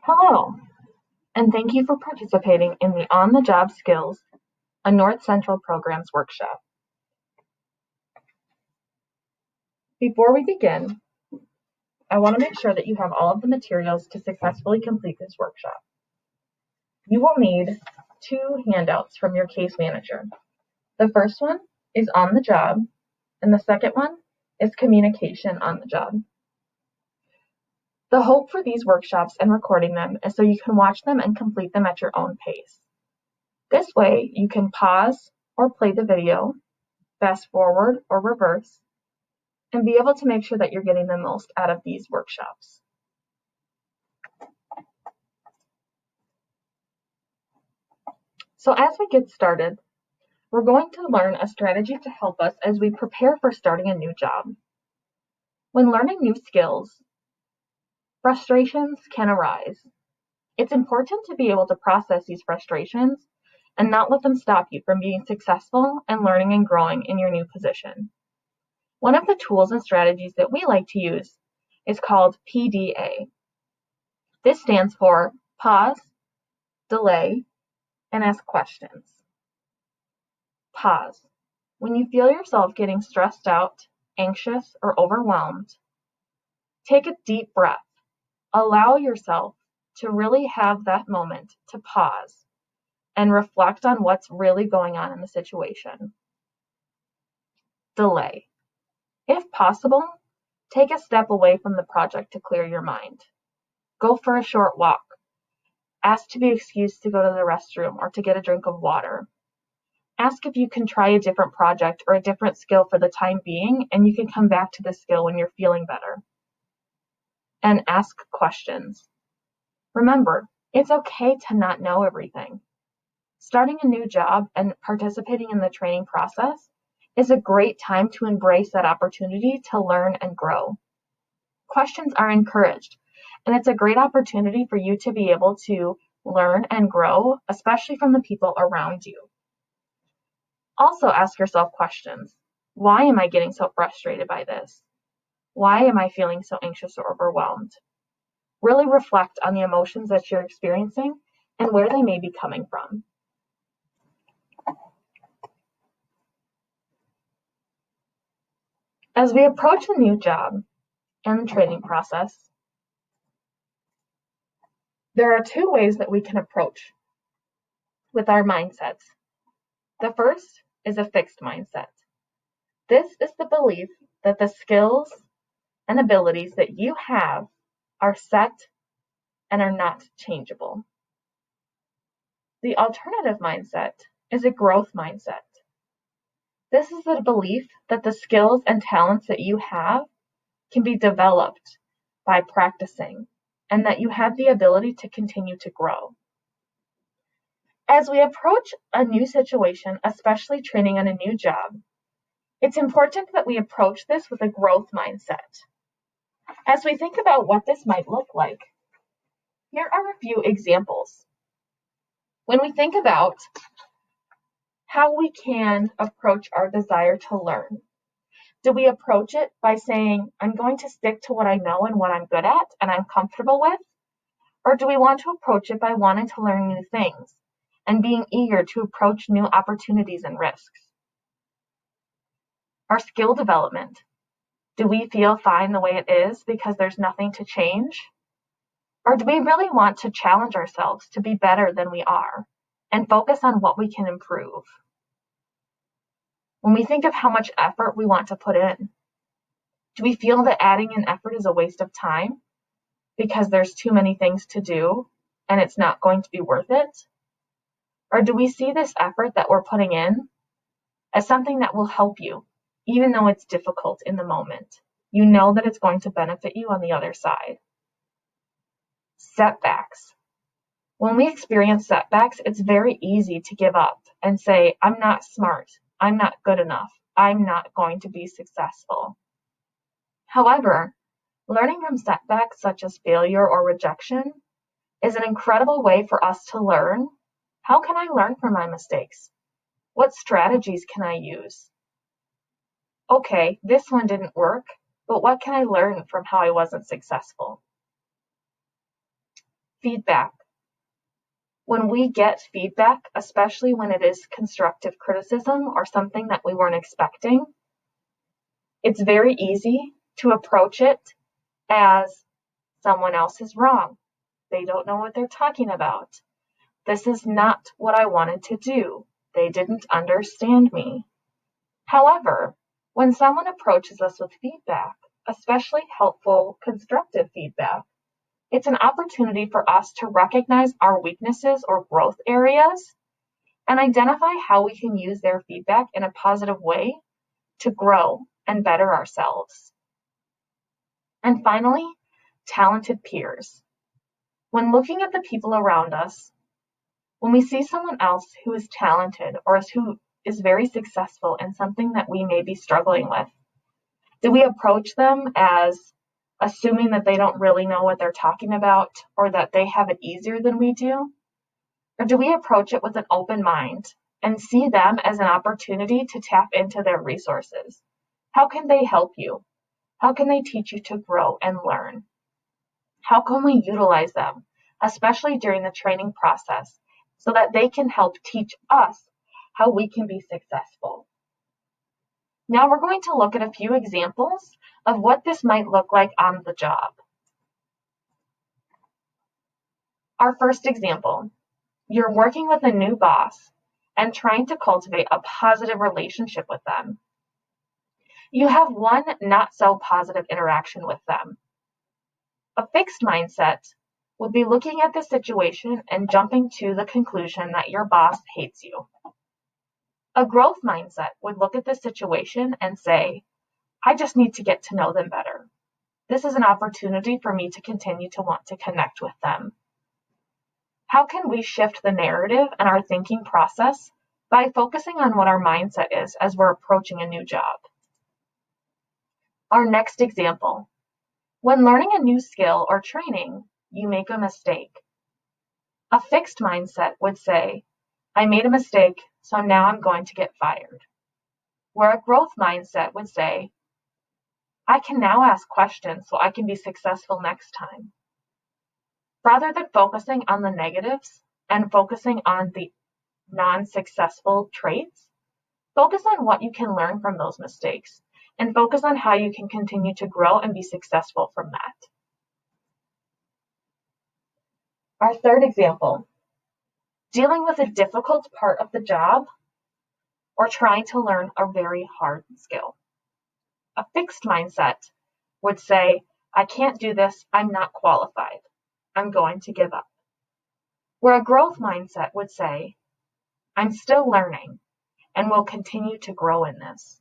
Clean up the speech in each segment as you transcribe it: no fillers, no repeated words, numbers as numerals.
Hello, and thank you for participating in the On-the-Job Skills, a North Central Programs workshop. Before we begin, I want to make sure that you have all of the materials to successfully complete this workshop. You will need 2 handouts from your case manager. The first one is on the job, and the second one is communication on the job. The hope for these workshops and recording them is so you can watch them and complete them at your own pace. This way, you can pause or play the video, fast forward or reverse, and be able to make sure that you're getting the most out of these workshops. So as we get started, we're going to learn a strategy to help us as we prepare for starting a new job. When learning new skills, frustrations can arise. It's important to be able to process these frustrations and not let them stop you from being successful and learning and growing in your new position. One of the tools and strategies that we like to use is called PDA. This stands for pause, delay, and ask questions. Pause. When you feel yourself getting stressed out, anxious, or overwhelmed, take a deep breath. Allow yourself to really have that moment to pause and reflect on what's really going on in the situation. Delay. If possible, take a step away from the project to clear your mind. Go for a short walk. Ask to be excused to go to the restroom or to get a drink of water. Ask if you can try a different project or a different skill for the time being, and you can come back to the skill when you're feeling better. And ask questions. Remember, it's okay to not know everything. Starting a new job and participating in the training process is a great time to embrace that opportunity to learn and grow. Questions are encouraged, and it's a great opportunity for you to be able to learn and grow, especially from the people around you. Also ask yourself questions. Why am I getting so frustrated by this? Why am I feeling so anxious or overwhelmed? Really reflect on the emotions that you're experiencing and where they may be coming from. As we approach a new job and the training process, there are 2 ways that we can approach with our mindsets. The first is a fixed mindset. This is the belief that the skills and abilities that you have are set and are not changeable. The alternative mindset is a growth mindset. This is the belief that the skills and talents that you have can be developed by practicing and that you have the ability to continue to grow. As we approach a new situation, especially training on a new job, it's important that we approach this with a growth mindset. As we think about what this might look like, here are a few examples. When we think about how we can approach our desire to learn, do we approach it by saying, I'm going to stick to what I know and what I'm good at and I'm comfortable with? Or do we want to approach it by wanting to learn new things and being eager to approach new opportunities and risks? Our skill development. Do we feel fine the way it is because there's nothing to change? Or do we really want to challenge ourselves to be better than we are and focus on what we can improve? When we think of how much effort we want to put in, do we feel that adding an effort is a waste of time because there's too many things to do and it's not going to be worth it? Or do we see this effort that we're putting in as something that will help you, even though it's difficult in the moment? You know that it's going to benefit you on the other side. Setbacks. When we experience setbacks, it's very easy to give up and say, I'm not smart, I'm not good enough, I'm not going to be successful. However, learning from setbacks such as failure or rejection is an incredible way for us to learn. How can I learn from my mistakes? What strategies can I use? Okay, this one didn't work, but what can I learn from how I wasn't successful? feedback. When we get feedback, especially when it is constructive criticism or something that we weren't expecting, it's very easy to approach it as someone else is wrong. They don't know what they're talking about. This is not what I wanted to do. They didn't understand me. However, when someone approaches us with feedback, especially helpful, constructive feedback, it's an opportunity for us to recognize our weaknesses or growth areas and identify how we can use their feedback in a positive way to grow and better ourselves. And finally, talented peers. When looking at the people around us, when we see someone else who is talented or who is very successful in something that we may be struggling with, do we approach them as assuming that they don't really know what they're talking about or that they have it easier than we do? Or do we approach it with an open mind and see them as an opportunity to tap into their resources? How can they help you? How can they teach you to grow and learn? How can we utilize them, especially during the training process, so that they can help teach us how we can be successful? Now we're going to look at a few examples of what this might look like on the job. Our first example, you're working with a new boss and trying to cultivate a positive relationship with them. You have one not so positive interaction with them. A fixed mindset would be looking at the situation and jumping to the conclusion that your boss hates you. A growth mindset would look at the situation and say, I just need to get to know them better. This is an opportunity for me to continue to want to connect with them. How can we shift the narrative and our thinking process by focusing on what our mindset is as we're approaching a new job? Our next example. When learning a new skill or training, you make a mistake. A fixed mindset would say, I made a mistake, so now I'm going to get fired. Where a growth mindset would say, I can now ask questions so I can be successful next time. Rather than focusing on the negatives and focusing on the non-successful traits, focus on what you can learn from those mistakes and focus on how you can continue to grow and be successful from that. Our third example, dealing with a difficult part of the job or trying to learn a very hard skill. A fixed mindset would say, I can't do this, I'm not qualified, I'm going to give up. Where a growth mindset would say, I'm still learning and will continue to grow in this.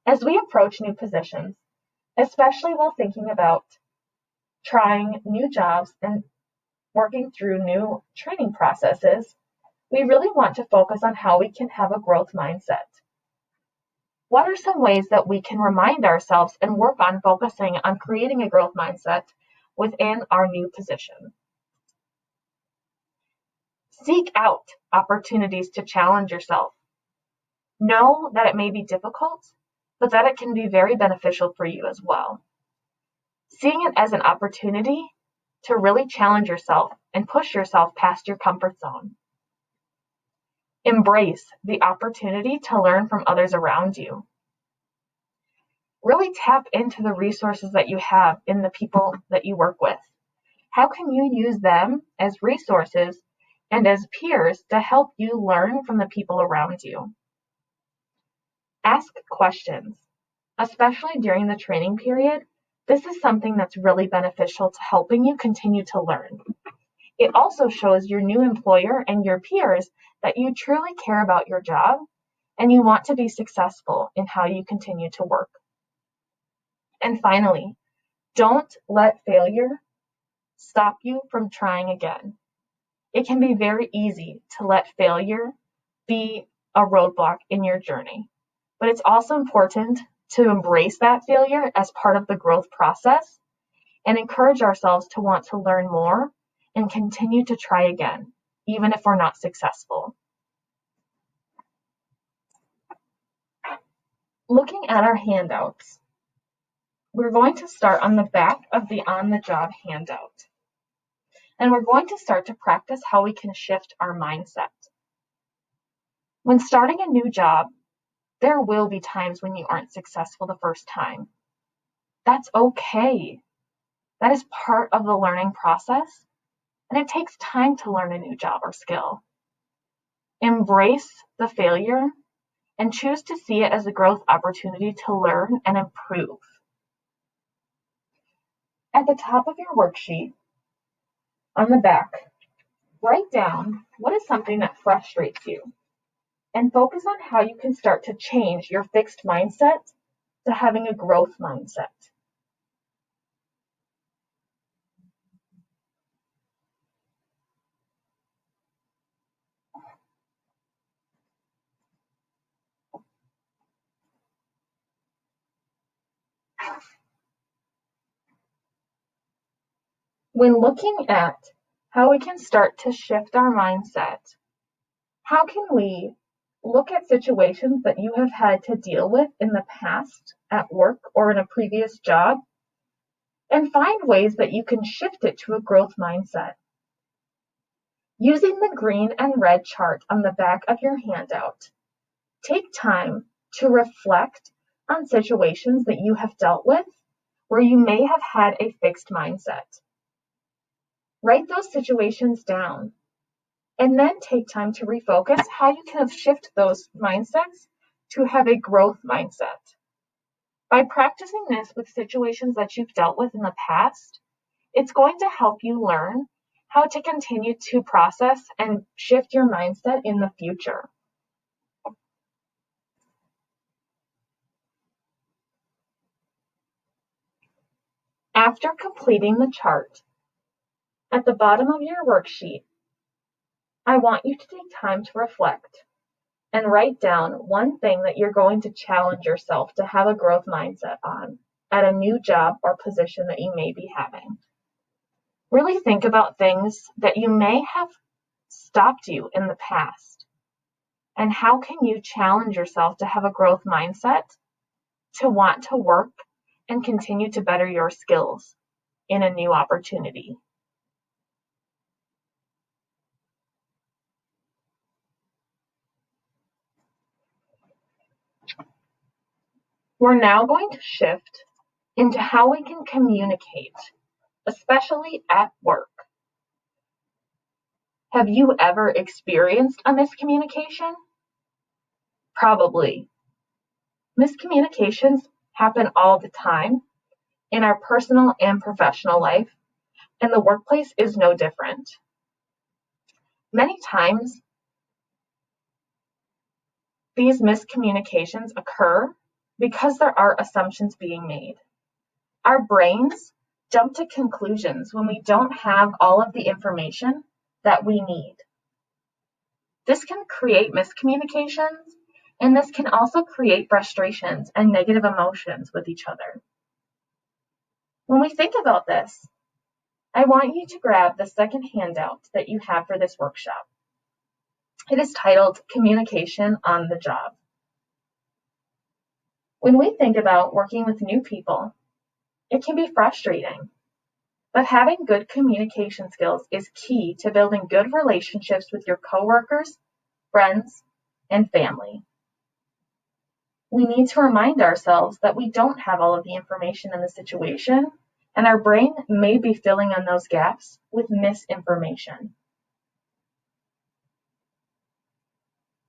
As we approach new positions, especially while thinking about trying new jobs and working through new training processes, we really want to focus on how we can have a growth mindset. What are some ways that we can remind ourselves and work on focusing on creating a growth mindset within our new position? Seek out opportunities to challenge yourself. Know that it may be difficult, but that it can be very beneficial for you as well. Seeing it as an opportunity to really challenge yourself and push yourself past your comfort zone. Embrace the opportunity to learn from others around you. Really tap into the resources that you have in the people that you work with. How can you use them as resources and as peers to help you learn from the people around you? Ask questions, especially during the training period. This is something that's really beneficial to helping you continue to learn. It also shows your new employer and your peers that you truly care about your job and you want to be successful in how you continue to work. And finally, don't let failure stop you from trying again. It can be very easy to let failure be a roadblock in your journey, but it's also important to embrace that failure as part of the growth process and encourage ourselves to want to learn more and continue to try again, even if we're not successful. Looking at our handouts, we're going to start on the back of the on-the-job handout. and we're going to start to practice how we can shift our mindset. When starting a new job, there will be times when you aren't successful the first time. That's okay. That is part of the learning process, and it takes time to learn a new job or skill. Embrace the failure and choose to see it as a growth opportunity to learn and improve. At the top of your worksheet, on the back, write down what is something that frustrates you and focus on how you can start to change your fixed mindset to having a growth mindset. When looking at how we can start to shift our mindset, how can we look at situations that you have had to deal with in the past at work or in a previous job and find ways that you can shift it to a growth mindset? Using the green and red chart on the back of your handout, take time to reflect on situations that you have dealt with where you may have had a fixed mindset. Write those situations down and then take time to refocus how you can shift those mindsets to have a growth mindset. By practicing this with situations that you've dealt with in the past, it's going to help you learn how to continue to process and shift your mindset in the future. After completing the chart, at the bottom of your worksheet, I want you to take time to reflect and write down one thing that you're going to challenge yourself to have a growth mindset on at a new job or position that you may be having. Really think about things that you may have stopped you in the past, and how can you challenge yourself to have a growth mindset to want to work and continue to better your skills in a new opportunity. We're now going to shift into how we can communicate, especially at work. Have you ever experienced a miscommunication? Probably. Miscommunications happen all the time in our personal and professional life, and the workplace is no different. Many times, these miscommunications occur because there are assumptions being made. Our brains jump to conclusions when we don't have all of the information that we need. This can create miscommunications, and this can also create frustrations and negative emotions with each other. When we think about this, I want you to grab the second handout that you have for this workshop. It is titled Communication on the Job. When we think about working with new people, it can be frustrating, but having good communication skills is key to building good relationships with your coworkers, friends, and family. We need to remind ourselves that we don't have all of the information in the situation, and our brain may be filling in those gaps with misinformation.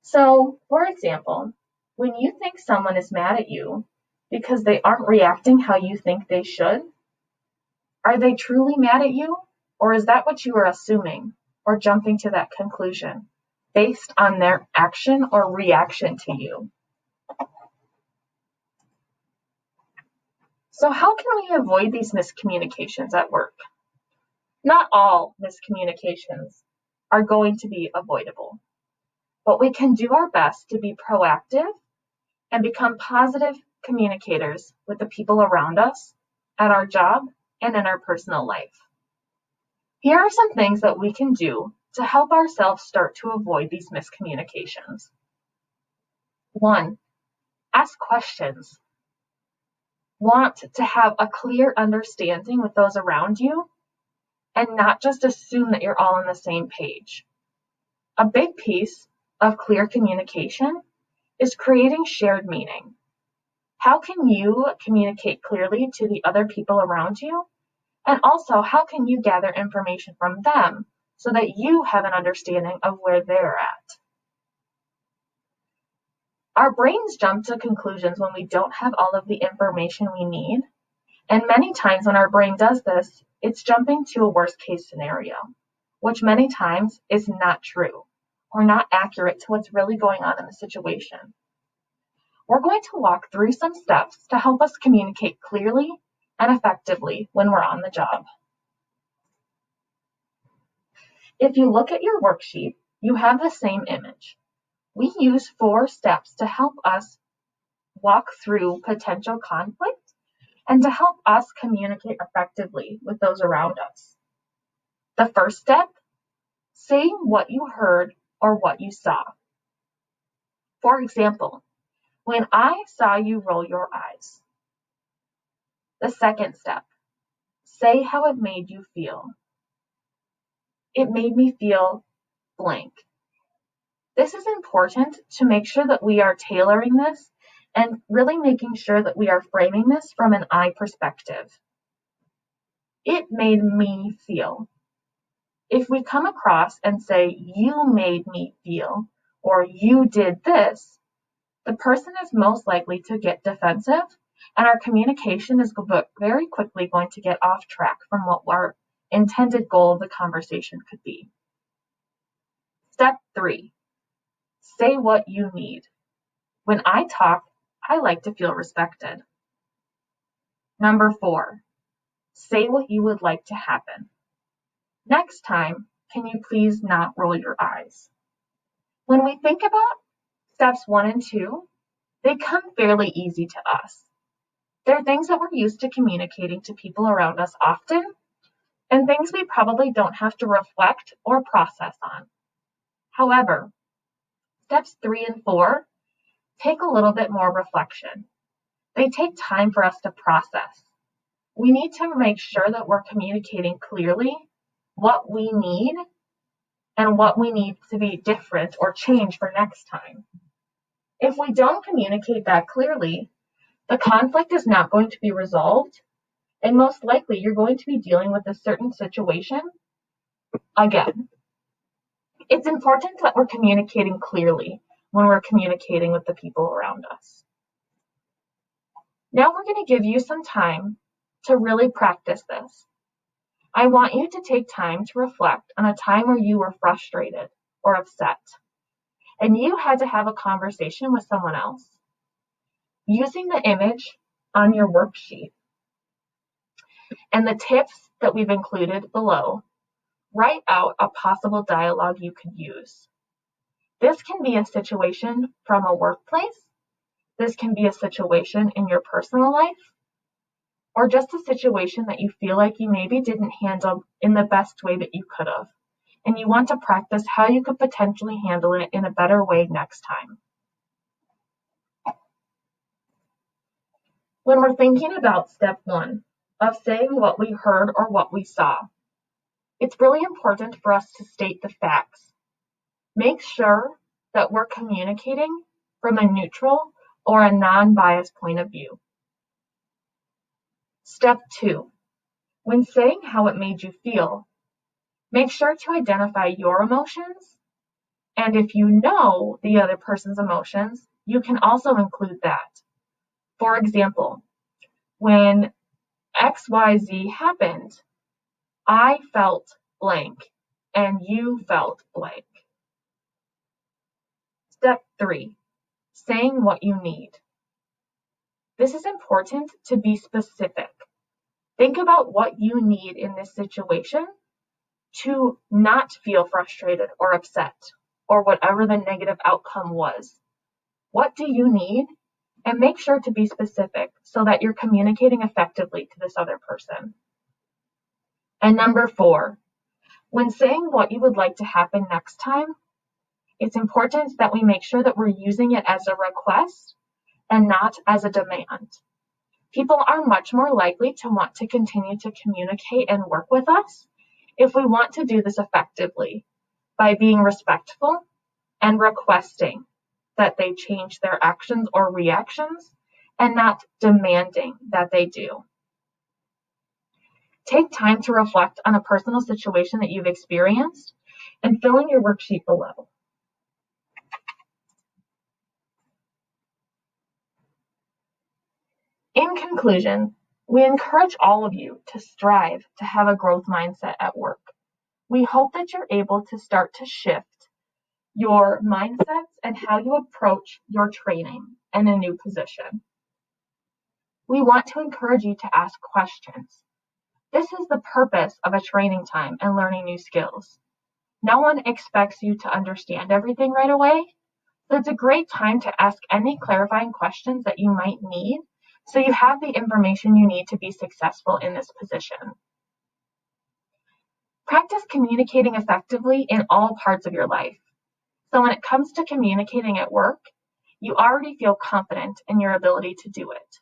So, for example, when you think someone is mad at you because they aren't reacting how you think they should, are they truly mad at you, or is that what you are assuming or jumping to that conclusion based on their action or reaction to you? So how can we avoid these miscommunications at work? Not all miscommunications are going to be avoidable, but we can do our best to be proactive and become positive communicators with the people around us at our job and in our personal life. Here are some things that we can do to help ourselves start to avoid these miscommunications. 1, ask questions. Want to have a clear understanding with those around you and not just assume that you're all on the same page. A big piece of clear communication is creating shared meaning. How can you communicate clearly to the other people around you? And also, how can you gather information from them so that you have an understanding of where they're at? Our brains jump to conclusions when we don't have all of the information we need. And many times when our brain does this, it's jumping to a worst case scenario, which many times is not true or not accurate to what's really going on in the situation. We're going to walk through some steps to help us communicate clearly and effectively when we're on the job. If you look at your worksheet, you have the same image. We use 4 steps to help us walk through potential conflict and to help us communicate effectively with those around us. The first step, saying what you heard or what you saw. For example, when I saw you roll your eyes. The second step, say how it made you feel. It made me feel blank. This is important to make sure that we are tailoring this and really making sure that we are framing this from an I perspective. It made me feel. If we come across and say, you made me feel, or you did this, the person is most likely to get defensive, and our communication is very quickly going to get off track from what our intended goal of the conversation could be. Step 3, say what you need. When I talk, I like to feel respected. Number 4, say what you would like to happen. Next time, can you please not roll your eyes? When we think about steps 1 and 2, they come fairly easy to us. They're things that we're used to communicating to people around us often, and things we probably don't have to reflect or process on. However, steps 3 and 4 take a little bit more reflection. They take time for us to process. We need to make sure that we're communicating clearly what we need and what we need to be different or change for next time. If we don't communicate that clearly, the conflict is not going to be resolved, and most likely you're going to be dealing with a certain situation again. It's important that we're communicating clearly when we're communicating with the people around us. Now we're going to give you some time to really practice this. I want you to take time to reflect on a time where you were frustrated or upset, and you had to have a conversation with someone else. Using the image on your worksheet and the tips that we've included below, write out a possible dialogue you could use. This can be a situation from a workplace. This can be a situation in your personal life, or just a situation that you feel like you maybe didn't handle in the best way that you could have, and you want to practice how you could potentially handle it in a better way next time. When we're thinking about step 1 of saying what we heard or what we saw, it's really important for us to state the facts. Make sure that we're communicating from a neutral or a non-biased point of view. Step 2, when saying how it made you feel, make sure to identify your emotions, and if you know the other person's emotions, you can also include that. For example, when XYZ happened, I felt blank and you felt blank. Step 3, saying what you need. This is important to be specific. Think about what you need in this situation to not feel frustrated or upset or whatever the negative outcome was. What do you need? And make sure to be specific so that you're communicating effectively to this other person. And number 4, when saying what you would like to happen next time, it's important that we make sure that we're using it as a request and not as a demand. People are much more likely to want to continue to communicate and work with us if we want to do this effectively by being respectful and requesting that they change their actions or reactions and not demanding that they do. Take time to reflect on a personal situation that you've experienced and fill in your worksheet below. In conclusion, we encourage all of you to strive to have a growth mindset at work. We hope that you're able to start to shift your mindsets and how you approach your training in a new position. We want to encourage you to ask questions. This is the purpose of a training time and learning new skills. No one expects you to understand everything right away, so it's a great time to ask any clarifying questions that you might need so you have the information you need to be successful in this position. Practice communicating effectively in all parts of your life. So when it comes to communicating at work, you already feel confident in your ability to do it.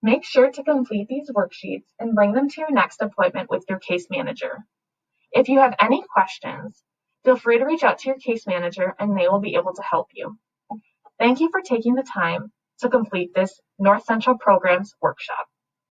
Make sure to complete these worksheets and bring them to your next appointment with your case manager. If you have any questions, feel free to reach out to your case manager and they will be able to help you. Thank you for taking the time to complete this North Central Programs workshop.